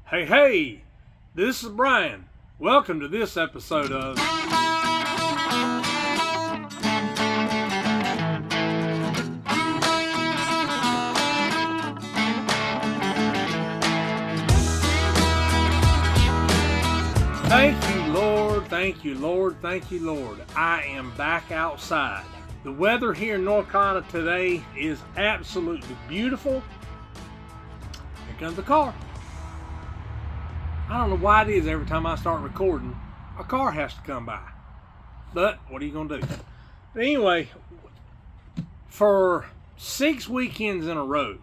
Hey, this is Brian. Welcome to this episode of Thank you, Lord, thank you, Lord, thank you, Lord. I am back outside. The weather here in North Carolina today is absolutely beautiful. Here comes the car. I don't know why it is every time I start recording, a car has to come by. But what are you going to do? But anyway, for 6 weekends in a row,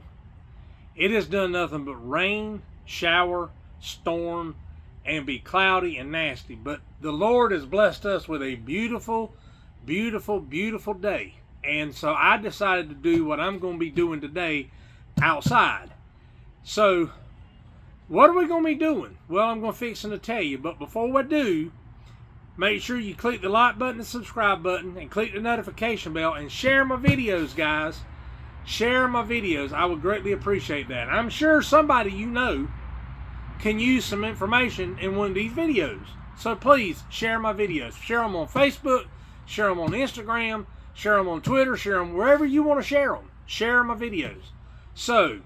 it has done nothing but rain, shower, storm, and be cloudy and nasty. But the Lord has blessed us with a beautiful, beautiful, beautiful day. And so I decided to do what I'm going to be doing today outside. So what are we going to be doing? Well, I'm going to fix to tell you. But before we do, make sure you click the like button and subscribe button and click the notification bell and share my videos, guys. Share my videos. I would greatly appreciate that. I'm sure somebody you know can use some information in one of these videos. So please share my videos. Share them on Facebook, share them on Instagram, share them on Twitter, share them wherever you want to share them. Share my videos. So,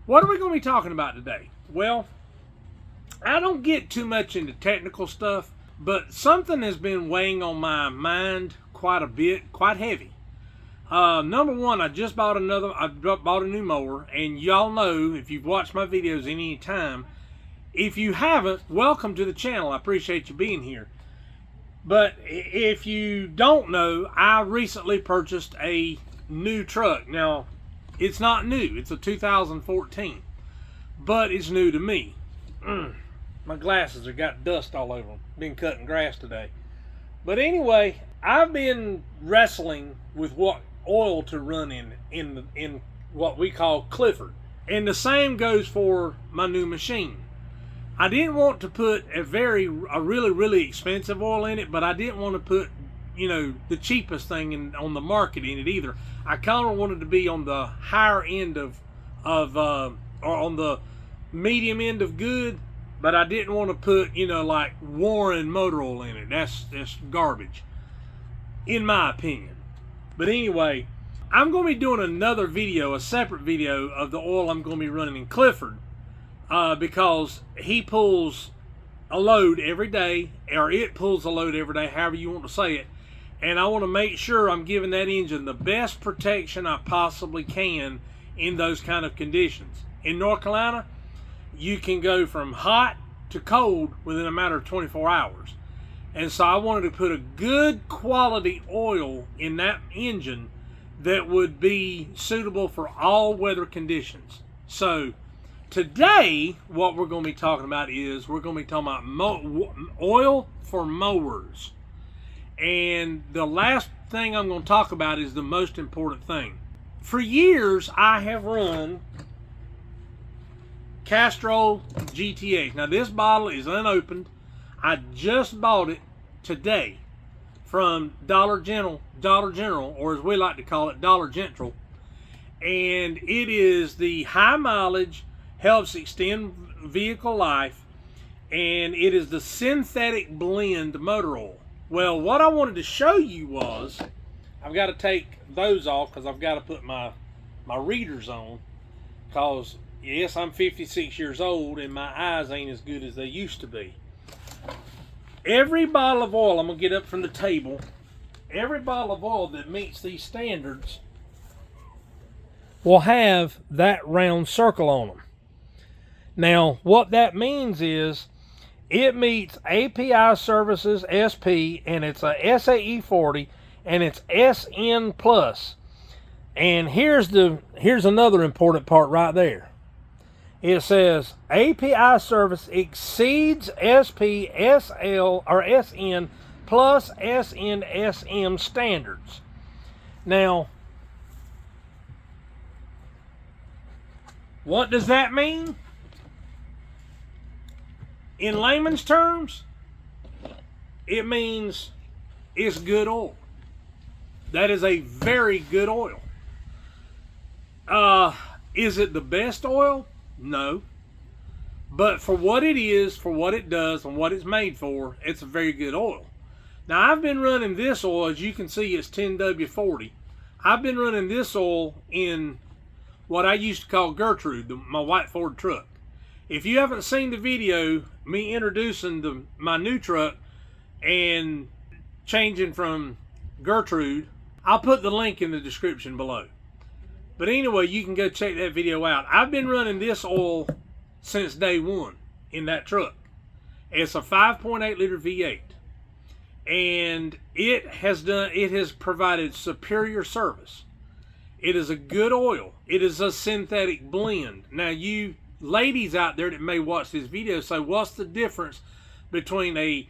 what are we going to be talking about today? Well, I don't get too much into technical stuff, but something has been weighing on my mind quite a bit, quite heavy. Number one, I bought a new mower, and y'all know, if you've watched my videos any time, if you haven't, welcome to the channel. I appreciate you being here. But if you don't know, I recently purchased a new truck. Now, it's not new. It's a 2014. But it's new to me. My glasses have got dust all over them. Been cutting grass today. But anyway, I've been wrestling with what oil to run in what we call Clifford. And the same goes for my new machine. I didn't want to put a really expensive oil in it, but I didn't want to put, the cheapest thing on the market in it either. I kind of wanted to be on the higher end or on the medium end of good, but I didn't want to put, like Warren motor oil in it. That's garbage, in my opinion. But anyway, I'm going to be doing another video, a separate video of the oil I'm going to be running in Clifford, because he pulls a load every day, or it pulls a load every day, however you want to say it. And I want to make sure I'm giving that engine the best protection I possibly can in those kind of conditions. In North Carolina, you can go from hot to cold within a matter of 24 hours. And so I wanted to put a good quality oil in that engine that would be suitable for all weather conditions. So today, what we're going to be talking about is we're going to be talking about oil for mowers. And the last thing I'm going to talk about is the most important thing. For years, I have run Castrol GTX. Now, this bottle is unopened. I just bought it today from Dollar General, or as we like to call it, Dollar General. And it is the high mileage, helps extend vehicle life, and it is the synthetic blend motor oil. Well, what I wanted to show you was, I've got to take those off because I've got to put my readers on, because yes, I'm 56 years old and my eyes ain't as good as they used to be. Every bottle of oil, I'm going to get up from the table, every bottle of oil that meets these standards will have that round circle on them. Now, what that means is it meets API Services SP, and it's a SAE 40, and it's SN plus. And here's another important part right there. It says API service exceeds SP, SL, or SN plus SN/SM standards. Now, what does that mean? In layman's terms, it means it's good oil. That is a very good oil. Is it the best oil? No. But for what it is, for what it does, and what it's made for, it's a very good oil. Now, I've been running this oil, as you can see, it's 10W40. I've been running this oil in what I used to call Gertrude, my white Ford truck. If you haven't seen the video, me introducing my new truck and changing from Gertrude, I'll put the link in the description below. But anyway, you can go check that video out. I've been running this oil since day one in that truck. It's a 5.8 liter V8. And it has provided superior service. It is a good oil. It is a synthetic blend. Now, you ladies out there that may watch this video say, what's the difference between a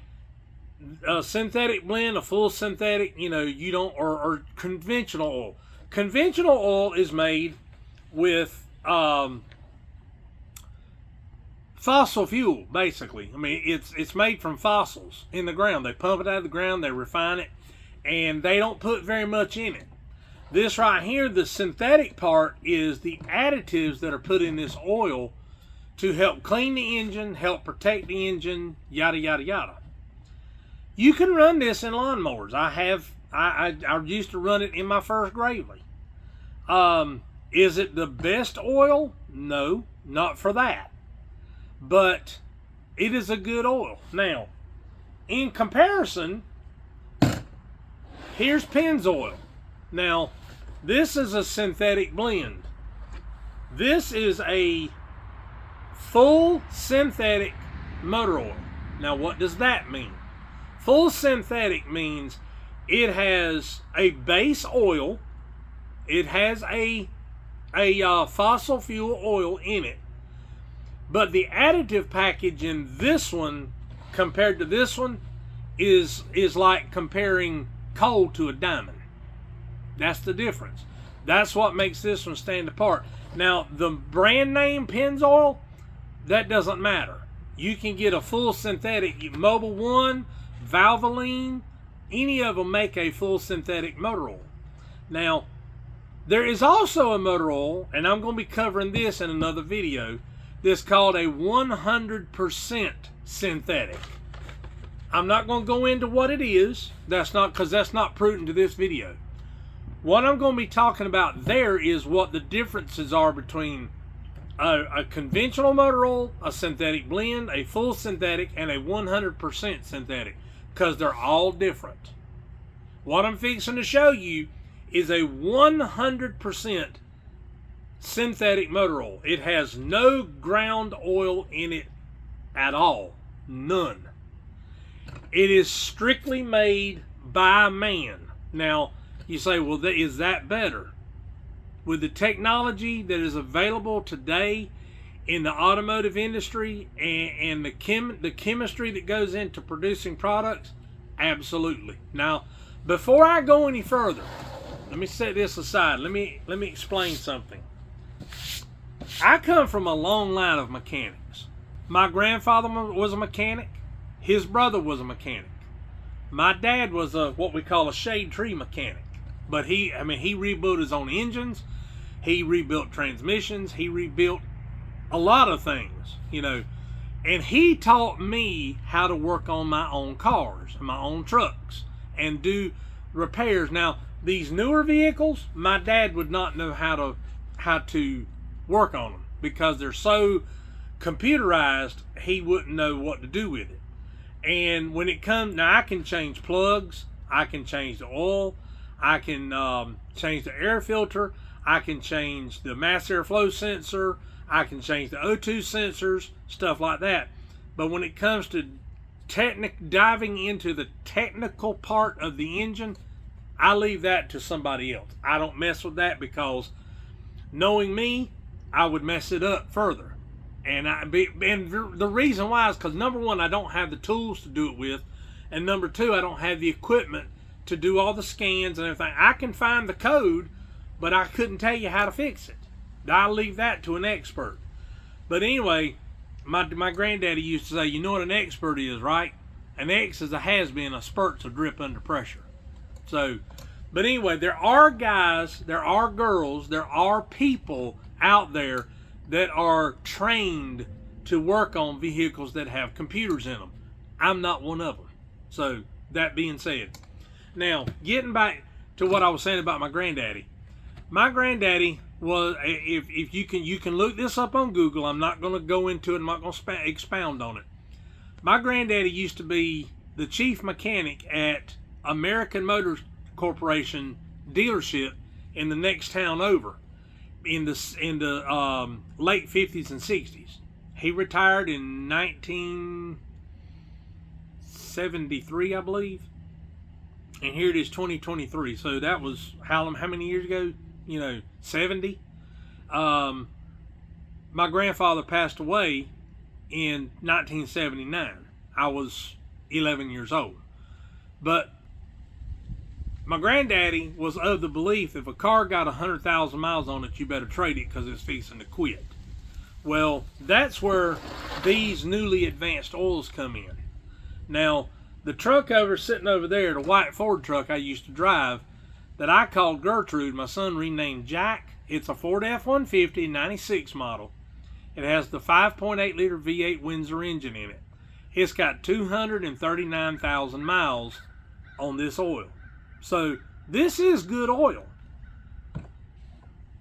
synthetic blend, a full synthetic, or conventional oil? Conventional oil is made with fossil fuel, basically. I mean, it's made from fossils in the ground. They pump it out of the ground, they refine it, and they don't put very much in it. This right here, the synthetic part, is the additives that are put in this oil to help clean the engine, help protect the engine, yada, yada, yada. You can run this in lawnmowers. I used to run it in my first Gravely. Is it the best oil? No, not for that. But it is a good oil. Now, in comparison, here's Pennzoil. Now, this is a synthetic blend. This is a full synthetic motor oil. Now, what does that mean? Full synthetic means it has a base oil. It has a fossil fuel oil in it. But the additive package in this one compared to this one is like comparing coal to a diamond. That's the difference. That's what makes this one stand apart. Now, the brand name Pennzoil, that doesn't matter. You can get a full synthetic Mobile One, Valvoline, any of them make a full synthetic motor oil. Now, there is also a motor oil, and I'm going to be covering this in another video, that's called a 100% synthetic. I'm not going to go into what it is. Because that's not prudent to this video. What I'm going to be talking about there is what the differences are between a conventional motor oil, a synthetic blend, a full synthetic, and a 100% synthetic, because they're all different. What I'm fixing to show you is a 100% synthetic motor oil. It has no ground oil in it at all. None. It is strictly made by man. Now, you say, well, is that better? With the technology that is available today in the automotive industry and the chemistry that goes into producing products, absolutely. Now, before I go any further, let me set this aside. Let me explain something. I come from a long line of mechanics. My grandfather was a mechanic. His brother was a mechanic. My dad was what we call a shade tree mechanic. But he rebuilt his own engines. He rebuilt transmissions. He rebuilt a lot of things, And he taught me how to work on my own cars and my own trucks and do repairs. Now, these newer vehicles, my dad would not know how to work on them because they're so computerized. He wouldn't know what to do with it. And when it comes, now I can change plugs, I can change the oil, I can change the air filter, I can change the mass airflow sensor, I can change the O2 sensors, stuff like that. But when it comes to diving into the technical part of the engine, I leave that to somebody else. I don't mess with that because, knowing me, I would mess it up further. And the reason why is because, number one, I don't have the tools to do it with, and number two, I don't have the equipment to do all the scans and everything. I can find the code, but I couldn't tell you how to fix it. I'll leave that to an expert. But anyway, my granddaddy used to say, you know what an expert is, right? An X is a has-been, a spurt's a drip under pressure. So, but anyway, there are guys, there are girls, there are people out there that are trained to work on vehicles that have computers in them. I'm not one of them. So that being said, now getting back to what I was saying about my granddaddy. My granddaddy was, if you can look this up on Google. I'm not going to go into it. I'm not going to expound on it. My granddaddy used to be the chief mechanic at American Motors Corporation dealership in the next town over in the late 50s and 60s. He retired in 1973, I believe. And here it is, 2023. So that was how many years ago? 70. My grandfather passed away in 1979. I was 11 years old. But my granddaddy was of the belief if a car got 100,000 miles on it, you better trade it because it's fixing to quit. Well, that's where these newly advanced oils come in. Now, the truck sitting over there, the white Ford truck I used to drive, that I called Gertrude, my son renamed Jack. It's a Ford F-150 96 model. It has the 5.8 liter V8 Windsor engine in it. It's got 239,000 miles on this oil. So this is good oil.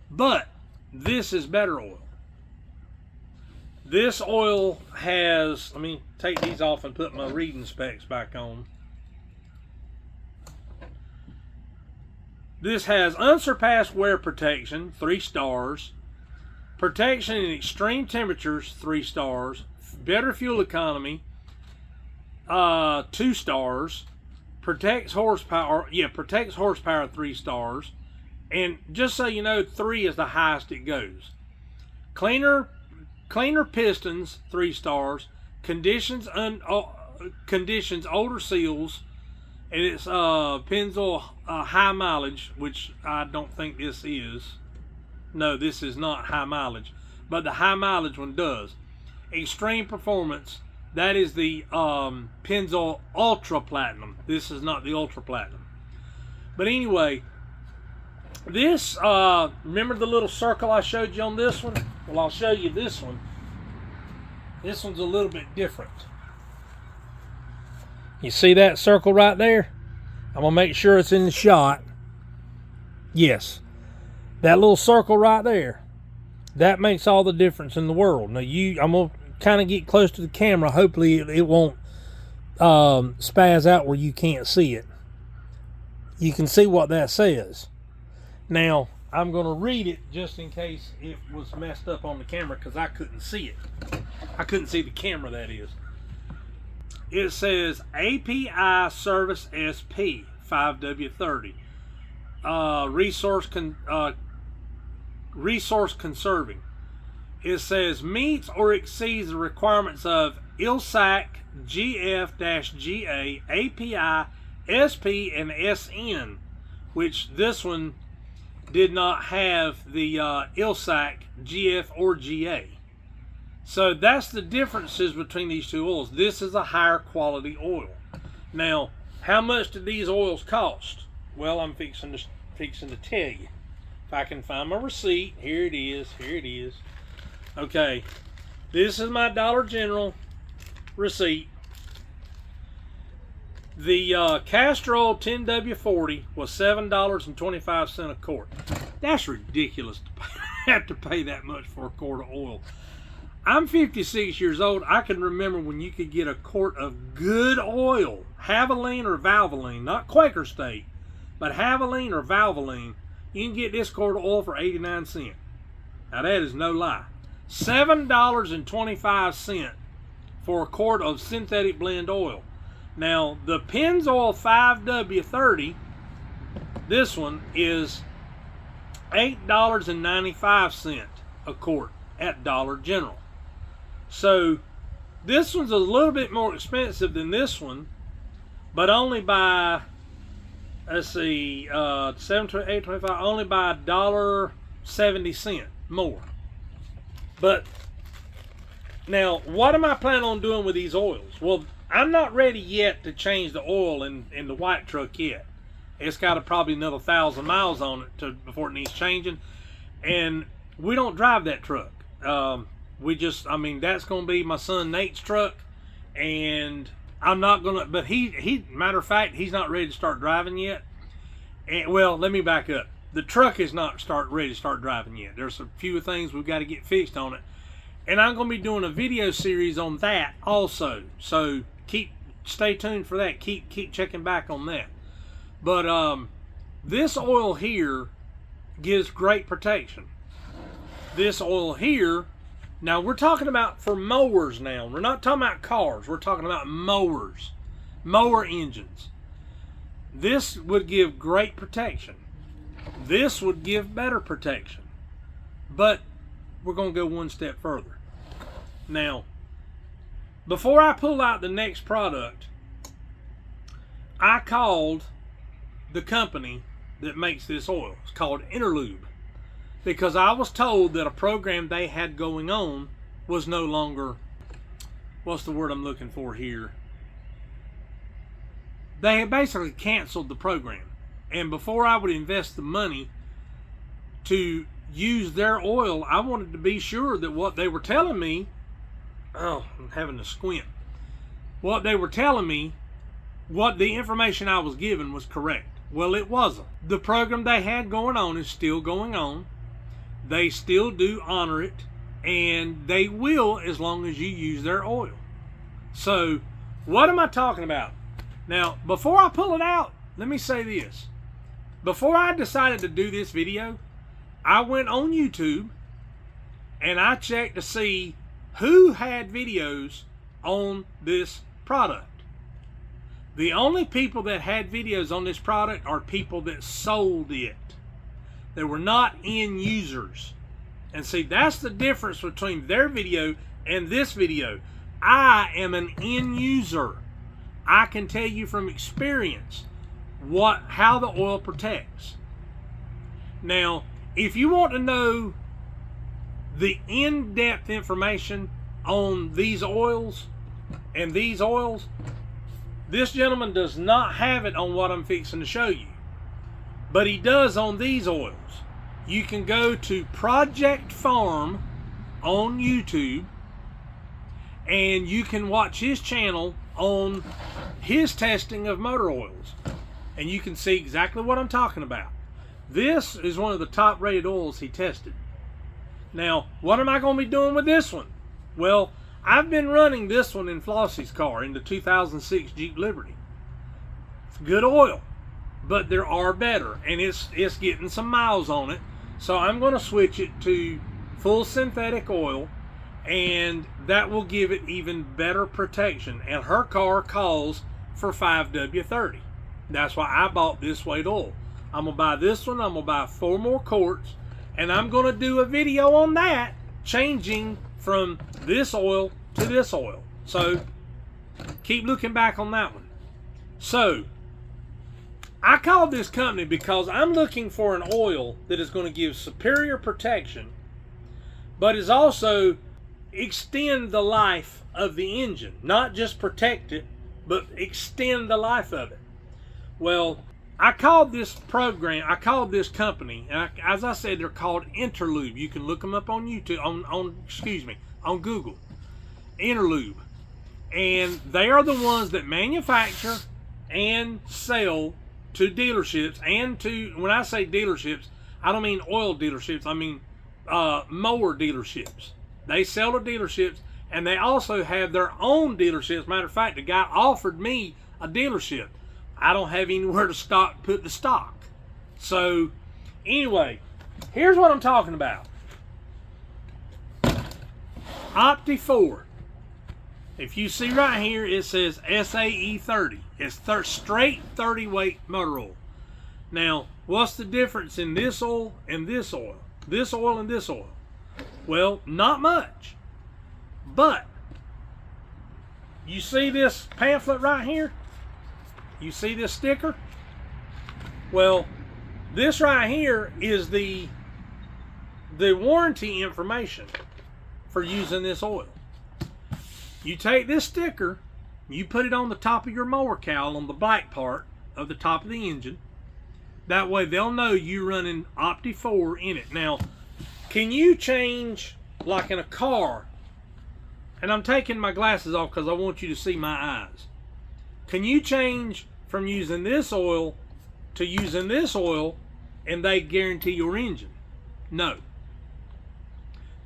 But this is better oil. This oil has, let me take these off and put my reading specs back on. This has unsurpassed wear protection, 3 stars. Protection in extreme temperatures, 3 stars. Better fuel economy, 2 stars. Protects horsepower, 3 stars. And just so you know, 3 is the highest it goes. Cleaner pistons, 3 stars. Conditions older seals. And it's Pennzoil high mileage, which I don't think this is. No, this is not high mileage, but the high mileage one does. Extreme performance, that is the Pennzoil Ultra Platinum. This is not the Ultra Platinum. But anyway, this, remember the little circle I showed you on this one? Well, I'll show you this one. This one's a little bit different. You see that circle right there? I'm going to make sure it's in the shot. Yes. That little circle right there. That makes all the difference in the world. Now, I'm going to kind of get close to the camera. Hopefully it won't spaz out where you can't see it. You can see what that says. Now, I'm going to read it just in case it was messed up on the camera because I couldn't see it. I couldn't see the camera, that is. It says API Service SP 5W30. Resource conserving. It says meets or exceeds the requirements of ILSAC GF-GA, API, SP, and SN, which this one did not have the ILSAC GF or GA. So that's the differences between these two oils. This is a higher quality oil. Now, how much do these oils cost? Well, I'm fixing to tell you. If I can find my receipt, here it is. Okay, this is my Dollar General receipt. The castor oil 10W40 was $7.25 a quart. That's ridiculous to have to pay that much for a quart of oil. I'm 56 years old. I can remember when you could get a quart of good oil, Havoline or Valvoline, not Quaker State, but Havoline or Valvoline. You can get this quart of oil for 89 cents. Now that is no lie. $7.25 for a quart of synthetic blend oil. Now the Pennzoil 5W30, this one is $8.95 a quart at Dollar General. So this one's a little bit more expensive than this one, but only by, let's see, 7, 8, 25, only by $1.70 more. But now, what am I planning on doing with these oils? Well, I'm not ready yet to change the oil in the white truck yet. It's got probably another 1,000 miles on it before it needs changing, and we don't drive that truck. I mean, that's going to be my son Nate's truck, and I'm not going to, but matter of fact, he's not ready to start driving yet. And, well, let me back up. The truck is not ready to start driving yet. There's a few things we've got to get fixed on it. And I'm going to be doing a video series on that also. So stay tuned for that. Keep checking back on that. But this oil here gives great protection. This oil here, now we're talking about for mowers now. We're not talking about cars. We're talking about mowers, mower engines. This would give great protection. This would give better protection. But we're going to go one step further. Now, before I pull out the next product, I called the company that makes this oil. It's called Interlube. Because I was told that a program they had going on was no longer, what's the word I'm looking for here? They had basically canceled the program. And before I would invest the money to use their oil, I wanted to be sure that what they were telling me, oh, I'm having to squint. What they were telling me, what the information I was given was correct. Well, it wasn't. The program they had going on is still going on. They still do honor it, and they will as long as you use their oil. So, what am I talking about? Now, before I pull it out, let me say this. Before I decided to do this video, I went on YouTube and I checked to see who had videos on this product. The only people that had videos on this product are people that sold it. They were not end users. And see, that's the difference between their video and this video. I am an end user. I can tell you from experience how the oil protects. Now, if you want to know the in-depth information on these oils and these oils, this gentleman does not have it on what I'm fixing to show you, but he does on these oils. You can go to Project Farm on YouTube and you can watch his channel on his testing of motor oils, and you can see exactly what I'm talking about. This is one of the top rated oils he tested. Now, what am I going to be doing with this one? Well, I've been running this one in Flossie's car, in the 2006 Jeep Liberty. It's good oil, but there are better, and it's getting some miles on it. So I'm going to switch it to full synthetic oil, and that will give it even better protection. And her car calls for 5W30. That's why I bought this weight oil. I'm going to buy this one. I'm going to buy 4 more quarts, and I'm going to do a video on that, changing from this oil to this oil. So keep looking back on that one. So I called this company because I'm looking for an oil that is going to give superior protection, but is also extend the life of the engine. Not just protect it, but extend the life of it. Well, I called this company, and as I said, they're called Interlube. You can look them up on YouTube, on Google. Interlube. And they are the ones that manufacture and sell to dealerships, and when I say dealerships, I don't mean oil dealerships, I mean mower dealerships. They sell to dealerships, and they also have their own dealerships. Matter of fact, the guy offered me a dealership. I don't have anywhere to put the stock. So anyway, here's what I'm talking about. Opti-4. If you see right here, it says SAE 30. It's straight 30 weight motor oil. Now, what's the difference in this oil and this oil? This oil and this oil? Well, not much. But you see this pamphlet right here? You see this sticker? Well, this right here is the warranty information for using this oil. You take this sticker, you put it on the top of your mower cowl, on the black part of the top of the engine. That way they'll know you're running Opti-4 in it. Now, can you change, like in a car, and I'm taking my glasses off because I want you to see my eyes. Can you change from using this oil to using this oil and they guarantee your engine? No.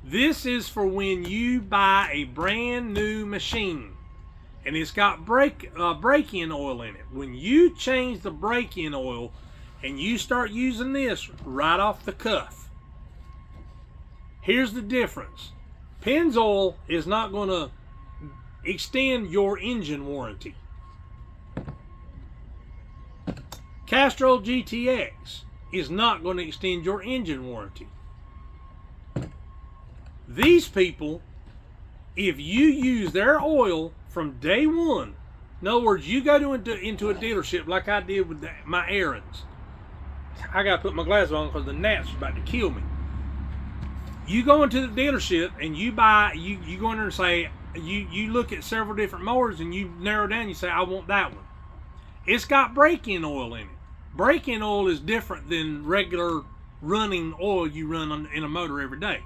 This is for when you buy a brand new machine and it's got break-in oil in it. When you change the break-in oil and you start using this right off the cuff, here's the difference. Pennzoil is not going to extend your engine warranty. Castrol GTX is not going to extend your engine warranty. These people, if you use their oil from day one, in other words, you go into a dealership like I did with my areins. I got to put my glasses on because the gnats are about to kill me. You go into the dealership and you buy, you go in there and say, you look at several different mowers and you narrow down, you say, I want that one. It's got break-in oil in it. Break-in oil is different than regular running oil you run in a motor every day.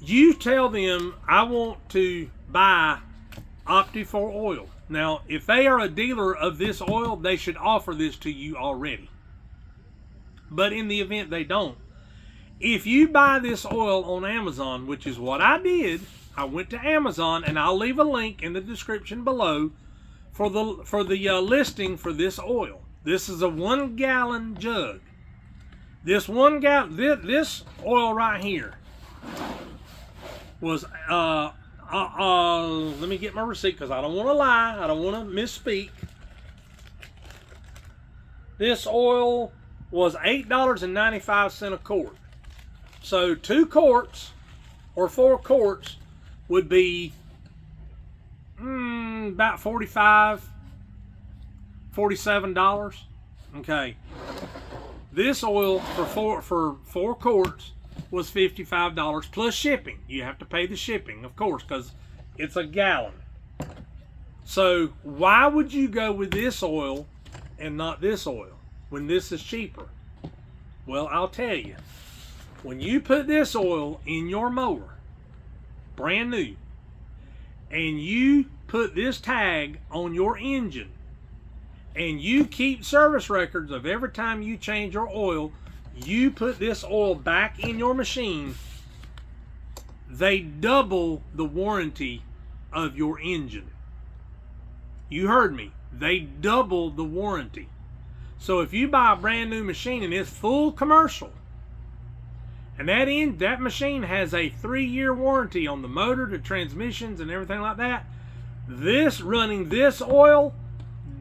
You tell them, I want to buy Opti-4 Oil. Now, if they are a dealer of this oil, they should offer this to you already. But in the event they don't, if you buy this oil on Amazon, which is what I did, I went to Amazon, and I'll leave a link in the description below for the listing for this oil. This is a 1 gallon jug. This oil right here was let me get my receipt because I don't want to lie. I don't want to misspeak. This oil was $8.95 a quart. So 2 quarts or 4 quarts would be about $47. Okay. This oil for 4 quarts was $55 plus shipping. You have to pay the shipping, of course, because it's a gallon. So why would you go with this oil and not this oil when this is cheaper? Well, I'll tell you. When you put this oil in your mower, brand new, and you put this tag on your engine, and you keep service records of every time you change your oil, you put this oil back in your machine, they double the warranty of your engine. You heard me. They double the warranty. So if you buy a brand new machine and it's full commercial, and that machine has a 3-year warranty on the motor, the transmissions, and everything like that, running this oil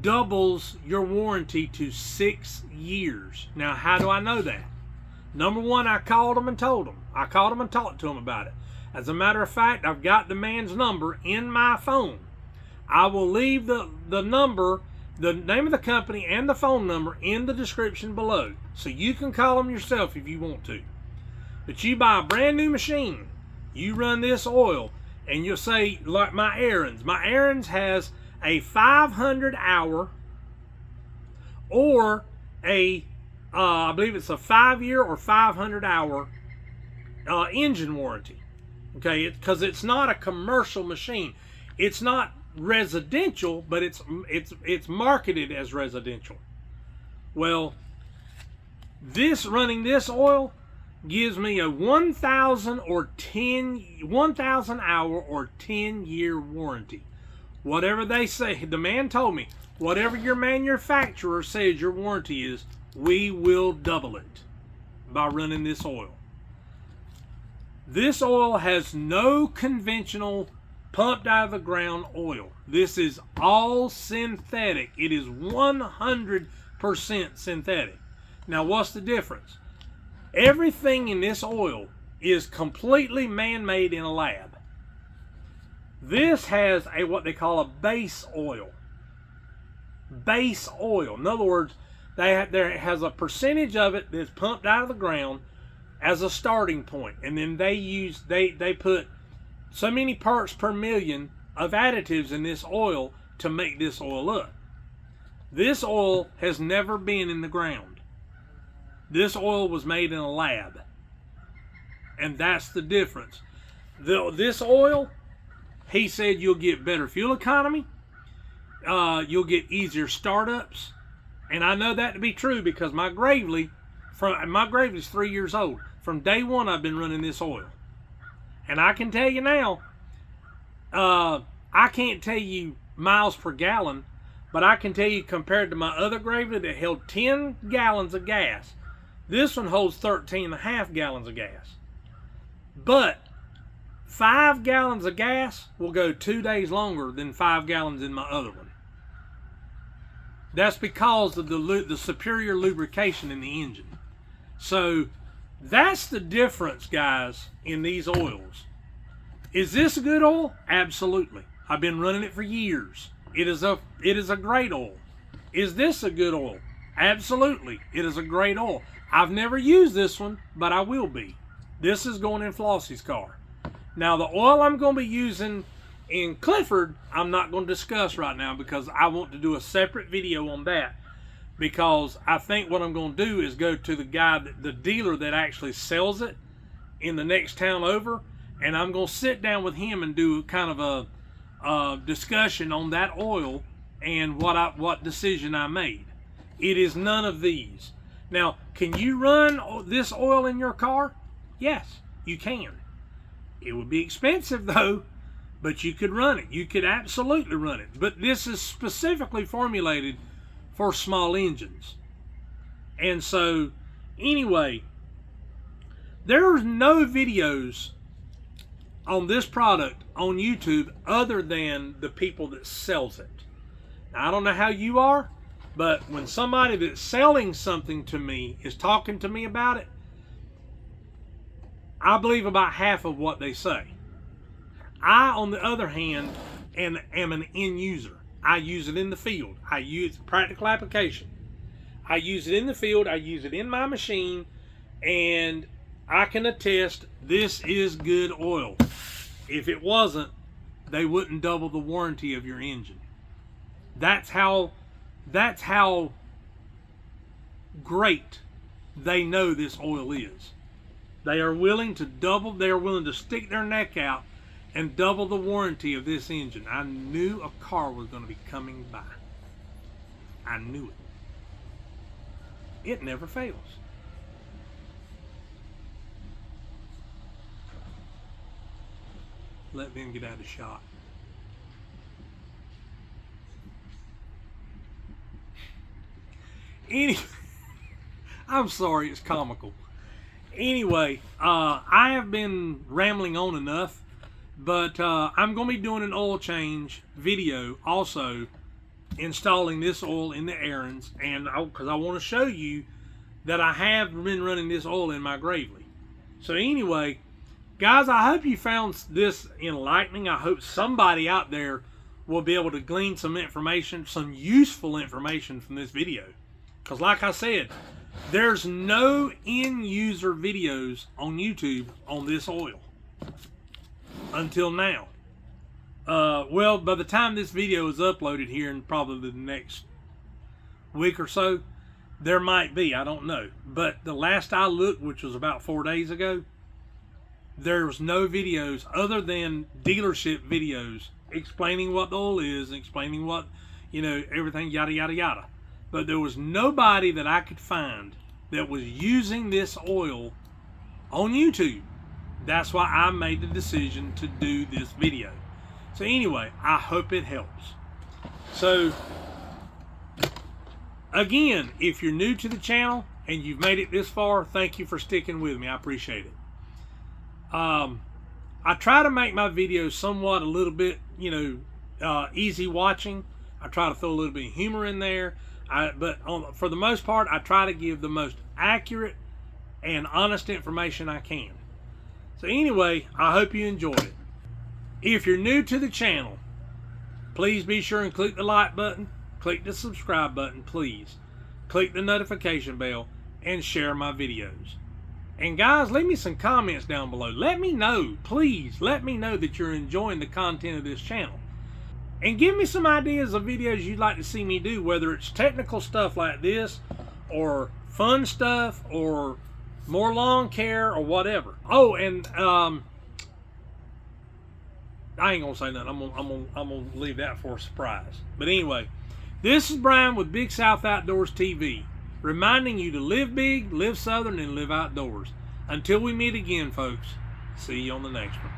doubles your warranty to 6 years. Now, how do I know that? Number one, I called them and told them. I called them and talked to them about it. As a matter of fact, I've got the man's number in my phone. I will leave the number, the name of the company, and the phone number in the description below. So you can call them yourself if you want to. But you buy a brand new machine, you run this oil, and you'll say, like my areins. My areins has a 500 hour or I believe it's a 5-year or 500 hour engine warranty. Okay, because it's not a commercial machine. It's not residential, but it's marketed as residential. Well, running this oil gives me a 1,000 hour or 10-year warranty. Whatever they say, the man told me, whatever your manufacturer says your warranty is, we will double it by running this oil. This oil has no conventional pumped out of the ground oil. This is all synthetic. It is 100% synthetic. Now, what's the difference? Everything in this oil is completely man-made in a lab. This has what they call a base oil. Base oil. In other words, there has a percentage of it that's pumped out of the ground as a starting point, and then they put so many parts per million of additives in this oil to make this oil up. This oil has never been in the ground. This oil was made in a lab. And that's the difference. This oil, he said you'll get better fuel economy, you'll get easier startups, and I know that to be true because my Gravely, my Gravely's 3 years old. From day one, I've been running this oil, and I can tell you now, I can't tell you miles per gallon, but I can tell you compared to my other Gravely that held 10 gallons of gas, this one holds 13.5 gallons of gas. But 5 gallons of gas will go 2 days longer than 5 gallons in my other one. That's because of the superior lubrication in the engine. So that's the difference, guys, in these oils. Is this a good oil? Absolutely. I've been running it for years. It is a great oil. Is this a good oil? Absolutely. It is a great oil. I've never used this one, but I will be. This is going in Flossie's car. Now, the oil I'm going to be using in Clifford, I'm not going to discuss right now because I want to do a separate video on that. Because I think what I'm going to do is go to the guy, the dealer that actually sells it in the next town over, and I'm going to sit down with him and do kind of a discussion on that oil and what decision I made. It is none of these. Now, can you run this oil in your car? Yes, you can. It would be expensive though, but you could run it. You could absolutely run it. But this is specifically formulated for small engines. And so, anyway, there's no videos on this product on YouTube other than the people that sells it. Now, I don't know how you are, but when somebody that's selling something to me is talking to me about it, I believe about half of what they say. I, on the other hand, am an end user. I use it in the field. I use practical application. I use it in the field. I use it in my machine, and I can attest this is good oil. If it wasn't, they wouldn't double the warranty of your engine. That's how great they know this oil is. They are willing to stick their neck out and double the warranty of this engine. I knew a car was going to be coming by. I knew it. It never fails. Let them get out of shot. I'm sorry, it's comical. Anyway, I have been rambling on enough, but I'm going to be doing an oil change video also, installing this oil in the areins, and because I want to show you that I have been running this oil in my Gravely. So anyway, guys, I hope you found this enlightening. I hope somebody out there will be able to glean some information, some useful information from this video. Because like I said, there's no end user videos on YouTube on this oil until now. Well, by the time this video is uploaded here in probably the next week or so, there might be, I don't know. But the last I looked, which was about 4 days ago, there was no videos other than dealership videos explaining what the oil is, explaining what, everything, yada, yada, yada. But there was nobody that I could find that was using this oil on YouTube. That's why I made the decision to do this video. So anyway, I hope it helps. So, again, if you're new to the channel and you've made it this far, thank you for sticking with me. I appreciate it. I try to make my videos somewhat a little bit, easy watching. I try to throw a little bit of humor in there. But for the most part, I try to give the most accurate and honest information I can. So anyway, I hope you enjoyed it. If you're new to the channel, please be sure and click the like button, click the subscribe button, please. Click the notification bell and share my videos. And guys, leave me some comments down below. Let me know, please, let me know that you're enjoying the content of this channel. And give me some ideas of videos you'd like to see me do, whether it's technical stuff like this, or fun stuff, or more lawn care, or whatever. Oh, and I ain't gonna say nothing. I'm gonna leave that for a surprise. But anyway, this is Brian with Big South Outdoors TV, reminding you to live big, live southern, and live outdoors. Until we meet again, folks, see you on the next one.